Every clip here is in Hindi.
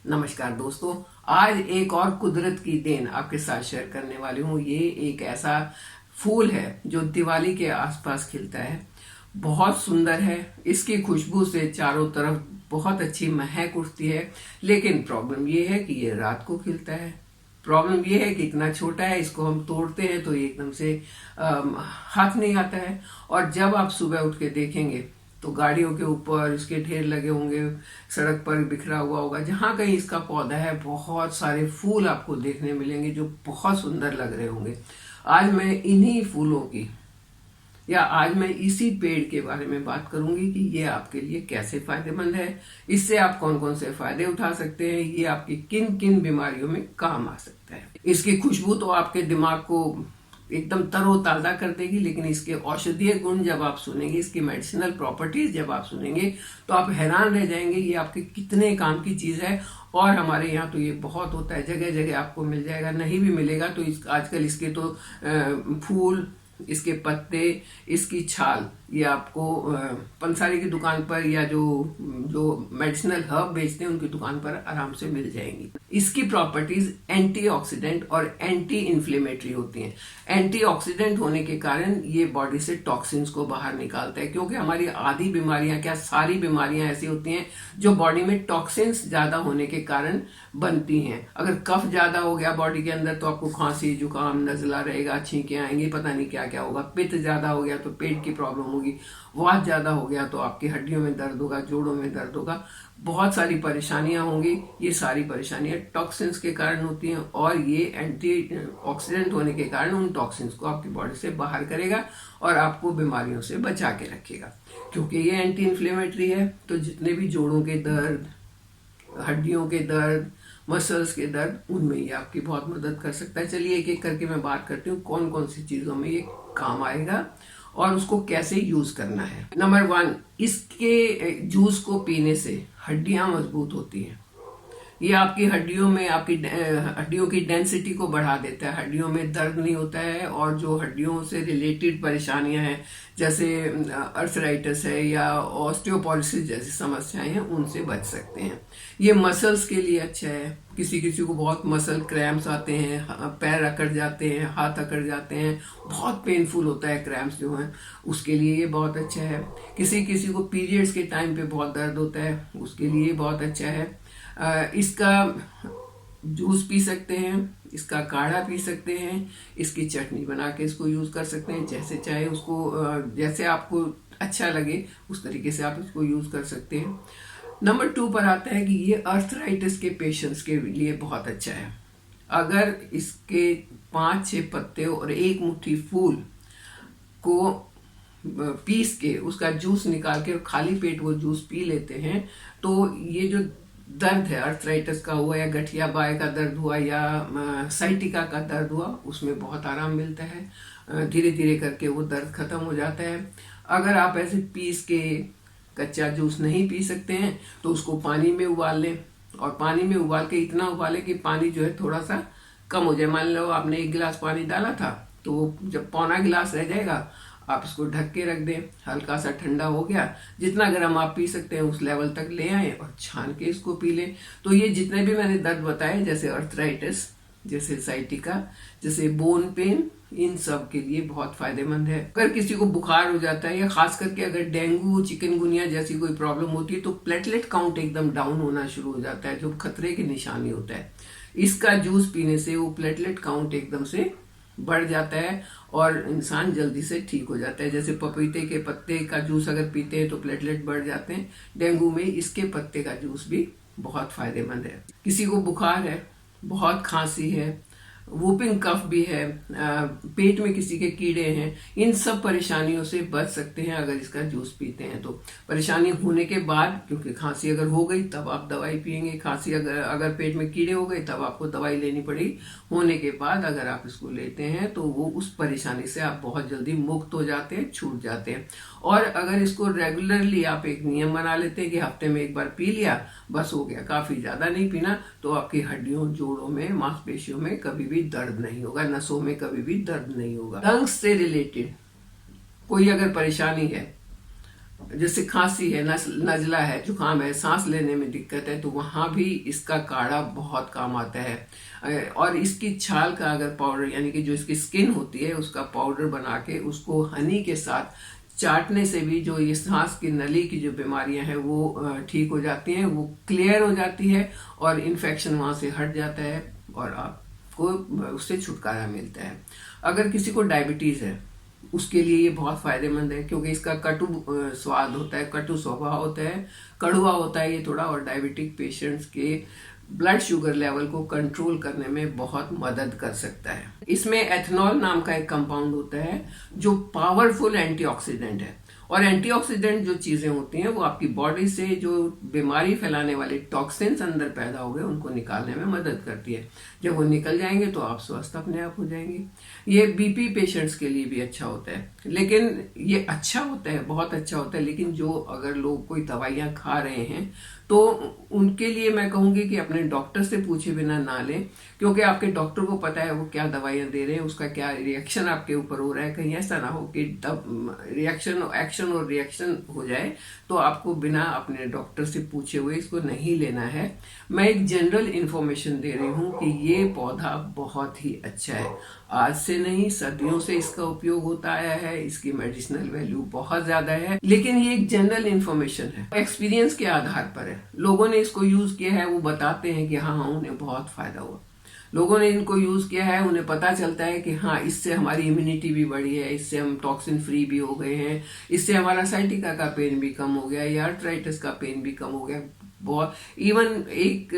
नमस्कार दोस्तों। आज एक और कुदरत की देन आपके साथ शेयर करने वाली हूँ। ये एक ऐसा फूल है जो दिवाली के आसपास खिलता है। बहुत सुंदर है। इसकी खुशबू से चारों तरफ बहुत अच्छी महक उठती है। लेकिन प्रॉब्लम ये है कि ये रात को खिलता है। प्रॉब्लम ये है कि इतना छोटा है, इसको हम तोड़ते हैं तो ये एकदम से हाथ नहीं आता है। और जब आप सुबह उठ के देखेंगे तो गाड़ियों के ऊपर इसके ढेर लगे होंगे, सड़क पर बिखरा हुआ होगा। जहां कहीं इसका पौधा है, बहुत सारे फूल आपको देखने मिलेंगे जो बहुत सुंदर लग रहे होंगे। आज मैं इन्हीं फूलों की या आज मैं इसी पेड़ के बारे में बात करूंगी कि ये आपके लिए कैसे फायदेमंद है, इससे आप कौन कौन से फायदे उठा सकते हैं, ये आपकी किन किन बीमारियों में काम आ सकता है। इसकी खुशबू तो आपके दिमाग को एकदम तरोताजा कर देगी, लेकिन इसके औषधीय गुण जब आप सुनेंगे, इसकी मेडिसिनल प्रॉपर्टीज जब आप सुनेंगे तो आप हैरान रह जाएंगे ये आपके कितने काम की चीज है। और हमारे यहाँ तो ये बहुत होता है, जगह जगह आपको मिल जाएगा। नहीं भी मिलेगा तो आजकल इसके तो फूल, इसके पत्ते, इसकी छाल ये आपको पंसारी की दुकान पर या जो जो मेडिसिनल हर्ब बेचते हैं उनकी दुकान पर आराम से मिल जाएंगी। इसकी प्रॉपर्टीज एंटीऑक्सीडेंट और एंटी इन्फ्लेमेटरी होती हैं। एंटीऑक्सीडेंट होने के कारण ये बॉडी से टॉक्सिन्स को बाहर निकालता है, क्योंकि हमारी आधी बीमारियां, क्या सारी बीमारियां ऐसी होती हैं जो बॉडी में टॉक्सिन्स ज्यादा होने के कारण बनती हैं। अगर कफ ज्यादा हो गया बॉडी के अंदर तो आपको खांसी, जुकाम, नजला रहेगा, छींकें आएंगी, पता नहीं क्या क्या होगा। पित्त ज्यादा हो गया तो पेट की प्रॉब्लम होगी। वात ज्यादा हो गया तो आपकी हड्डियों में दर्द होगा, जोड़ों में दर्द होगा, बहुत सारी परेशानियां होंगी। ये सारी परेशानियां टॉक्सिन्स के कारण होती हैं और ये एंटी ऑक्सीडेंट होने के कारण उन टॉक्सिन्स को आपकी बॉडी से बाहर करेगा और आपको बीमारियों से बचा के रखेगा। क्योंकि ये एंटी इन्फ्लेमेटरी है तो जितने भी जोड़ों के दर्द, हड्डियों के दर्द, मसल्स के दर्द, उनमें ये आपकी बहुत मदद कर सकता है। चलिए एक एक करके मैं बात करती हूँ कौन कौन सी चीजों में ये काम आएगा और उसको कैसे यूज करना है। नंबर 1, इसके जूस को पीने से हड्डियां मजबूत होती हैं। ये आपकी हड्डियों में हड्डियों की डेंसिटी को बढ़ा देता है। हड्डियों में दर्द नहीं होता है और जो हड्डियों से रिलेटेड परेशानियां हैं जैसे अर्थराइटिस है या ऑस्टियोपोरोसिस जैसी समस्याएं हैं, उनसे बच सकते हैं। ये मसल्स के लिए अच्छा है। किसी किसी को बहुत मसल क्रैम्प्स आते हैं, पैर अकड़ जाते हैं, हाथ अकड़ जाते हैं, बहुत पेनफुल होता है क्रैम्प्स जो हैं, उसके लिए ये बहुत अच्छा है। किसी किसी को पीरियड्स के टाइम पे बहुत दर्द होता है, उसके लिए बहुत अच्छा है। इसका जूस पी सकते हैं, इसका काढ़ा पी सकते हैं, इसकी चटनी बना के इसको यूज कर सकते हैं। जैसे चाहे उसको, जैसे आपको अच्छा लगे उस तरीके से आप इसको यूज कर सकते हैं। नंबर 2 पर आता है कि ये अर्थराइटिस के पेशेंट्स के लिए बहुत अच्छा है। अगर इसके 5-6 पत्ते और 1 मुट्ठी फूल को पीस के उसका जूस निकाल के खाली पेट वो जूस पी लेते हैं तो ये जो दर्द है, अर्थराइटिस का हुआ या गठिया बाय का दर्द हुआ या साइटिका का दर्द हुआ, उसमें बहुत आराम मिलता है। धीरे धीरे करके वो दर्द खत्म हो जाता है। अगर आप ऐसे पीस के कच्चा जूस नहीं पी सकते हैं तो उसको पानी में उबाल लें, और पानी में उबाल के इतना उबालें कि पानी जो है थोड़ा सा कम हो जाए। मान लो आपने 1 गिलास पानी डाला था तो जब पौना गिलास रह जाएगा आप इसको ढक के रख दें। हल्का सा ठंडा हो गया, जितना गर्म आप पी सकते हैं उस लेवल तक ले आए और छान के इसको पी लें। तो ये जितने भी मैंने दर्द बताए, जैसे अर्थराइटिस, जैसे साइटिका, जैसे बोन पेन, इन सब के लिए बहुत फायदेमंद है। अगर किसी को बुखार हो जाता है या खास करके अगर डेंगू, चिकनगुनिया जैसी कोई प्रॉब्लम होती है तो प्लेटलेट काउंट एकदम डाउन होना शुरू हो जाता है, जो खतरे की निशानी होता है। इसका जूस पीने से वो प्लेटलेट काउंट एकदम से बढ़ जाता है और इंसान जल्दी से ठीक हो जाता है। जैसे पपीते के पत्ते का जूस अगर पीते हैं तो प्लेटलेट बढ़ जाते हैं, डेंगू में इसके पत्ते का जूस भी बहुत फायदेमंद है। किसी को बुखार है, बहुत खांसी है, वूपिंग कफ भी है, पेट में किसी के कीड़े हैं, इन सब परेशानियों से बच सकते हैं अगर इसका जूस पीते हैं तो। परेशानी होने के बाद, क्योंकि खांसी अगर हो गई तब आप दवाई पिएंगे, खांसी अगर पेट में कीड़े हो गए तब आपको दवाई लेनी पड़ेगी। होने के बाद अगर आप इसको लेते हैं तो वो उस परेशानी से आप बहुत जल्दी मुक्त हो जाते हैं, छूट जाते हैं। और अगर इसको रेगुलरली आप एक नियम बना लेते हैं कि हफ्ते में 1 बार पी लिया, बस हो गया, काफी ज्यादा नहीं पीना, तो आपकी हड्डियों, जोड़ों में, मांसपेशियों में कभी भी दर्द नहीं होगा, नसों में कभी भी दर्द नहीं होगा। लंग्स से रिलेटेड कोई अगर परेशानी है जैसे खांसी है, नजला है, जुकाम है, सांस लेने में दिक्कत है, तो वहां भी इसका काढ़ा बहुत काम आता है। और इसकी छाल का अगर पाउडर, यानी कि जो इसकी स्किन होती है उसका पाउडर बना के उसको हनी के साथ चाटने से भी जो ये सांस की नली की जो बीमारियां हैं वो ठीक हो जाती हैं, वो क्लियर हो जाती है और इन्फेक्शन वहां से हट जाता है और आपको उससे छुटकारा मिलता है। अगर किसी को डायबिटीज है उसके लिए ये बहुत फायदेमंद है, क्योंकि इसका कटु स्वाद होता है, कटु स्वभाव होता है, कड़वा होता है ये थोड़ा, और डायबिटिक पेशेंट्स के ब्लड शुगर लेवल को कंट्रोल करने में बहुत मदद कर सकता है। इसमें एथेनॉल नाम का एक कंपाउंड होता है जो पावरफुल एंटीऑक्सीडेंट है, और एंटीऑक्सीडेंट जो चीजें होती हैं वो आपकी बॉडी से जो बीमारी फैलाने वाले टॉक्सिन्स अंदर पैदा हो गए उनको निकालने में मदद करती है। जब वो निकल जाएंगे तो आप स्वस्थ अपने आप हो जाएंगे। ये बीपी पेशेंट्स के लिए भी अच्छा होता है, लेकिन ये अच्छा होता है, बहुत अच्छा होता है, लेकिन जो अगर लोग कोई दवाइयां खा रहे हैं तो उनके लिए मैं कहूंगी कि अपने डॉक्टर से पूछे बिना ना लें, क्योंकि आपके डॉक्टर को पता है वो क्या दवाइयां दे रहे हैं, उसका क्या रिएक्शन आपके ऊपर हो रहा है। कहीं ऐसा ना हो कि एक्शन और रिएक्शन हो जाए, तो आपको बिना अपने डॉक्टर से पूछे हुए इसको नहीं लेना है। मैं एक जनरल इंफॉर्मेशन दे रही हूँ कि ये पौधा बहुत ही अच्छा है, आज से नहीं सदियों से इसका उपयोग होता आया है, इसकी मेडिसिनल वैल्यू बहुत ज्यादा है, लेकिन ये एक जनरल इंफॉर्मेशन है, एक्सपीरियंस के आधार पर है। लोगों ने इसको यूज किया है, वो बताते हैं कि हाँ उन्हें बहुत फायदा हुआ। लोगों ने इनको यूज किया है, उन्हें पता चलता है कि हाँ इससे हमारी इम्यूनिटी भी बढ़ी है, इससे हम टॉक्सिन फ्री भी हो गए हैं, इससे हमारा साइटिका का पेन भी कम हो गया या आर्थराइटिस का पेन भी कम हो गया। बहुत इवन एक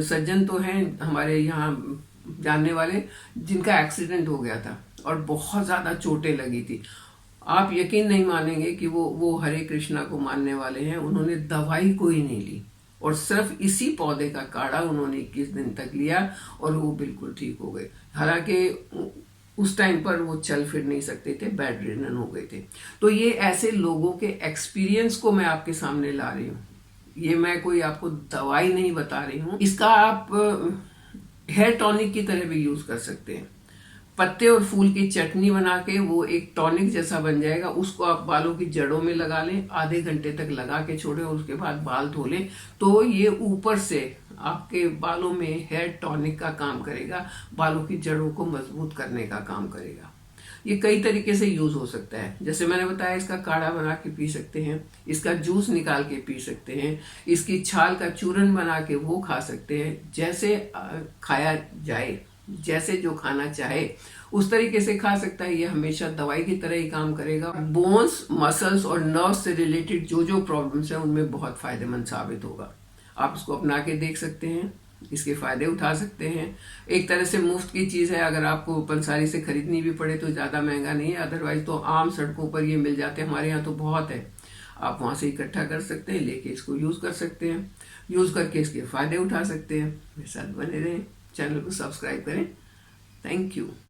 सज्जन तो हैं हमारे यहाँ जानने वाले जिनका एक्सीडेंट हो गया था और बहुत ज्यादा चोटें लगी थी। आप यकीन नहीं मानेंगे कि वो हरे कृष्णा को मानने वाले हैं, उन्होंने दवाई कोई नहीं ली और सिर्फ इसी पौधे का काढ़ा उन्होंने 21 दिन तक लिया और वो बिल्कुल ठीक हो गए। हालांकि उस टाइम पर वो चल फिर नहीं सकते थे, बेड रिडन हो गए थे। तो ये ऐसे लोगों के एक्सपीरियंस को मैं आपके सामने ला रही हूँ, ये मैं कोई आपको दवाई नहीं बता रही हूँ। इसका आप हेयर टॉनिक की तरह भी यूज कर सकते हैं। पत्ते और फूल की चटनी बना के वो एक टॉनिक जैसा बन जाएगा, उसको आप बालों की जड़ों में लगा लें, आधे घंटे तक लगा के छोड़ें और उसके बाद बाल धो लें, तो ये ऊपर से आपके बालों में हेयर टॉनिक का काम करेगा, बालों की जड़ों को मजबूत करने का काम करेगा। ये कई तरीके से यूज हो सकता है, जैसे मैंने बताया इसका काढ़ा बना के पी सकते हैं, इसका जूस निकाल के पी सकते हैं, इसकी छाल का चूरन बना के वो खा सकते हैं। जैसे खाया जाए, जैसे जो खाना चाहे उस तरीके से खा सकता है। ये हमेशा दवाई की तरह ही काम करेगा। बोन्स, मसल्स और नर्व्स से रिलेटेड जो जो प्रॉब्लम्स हैं उनमें बहुत फायदेमंद साबित होगा। आप इसको अपना के देख सकते हैं, इसके फायदे उठा सकते हैं। एक तरह से मुफ्त की चीज है, अगर आपको पंसारी से खरीदनी भी पड़े तो ज्यादा महंगा नहीं है, अदरवाइज तो आम सड़कों पर ये मिल जाते हैं, हमारे यहाँ तो बहुत है। आप वहां से इकट्ठा कर सकते हैं, लेके इसको यूज कर सकते हैं, यूज करके इसके फायदे उठा सकते हैं। मेरे साथ बने रहें, चैनल को सब्सक्राइब करें। Thank you.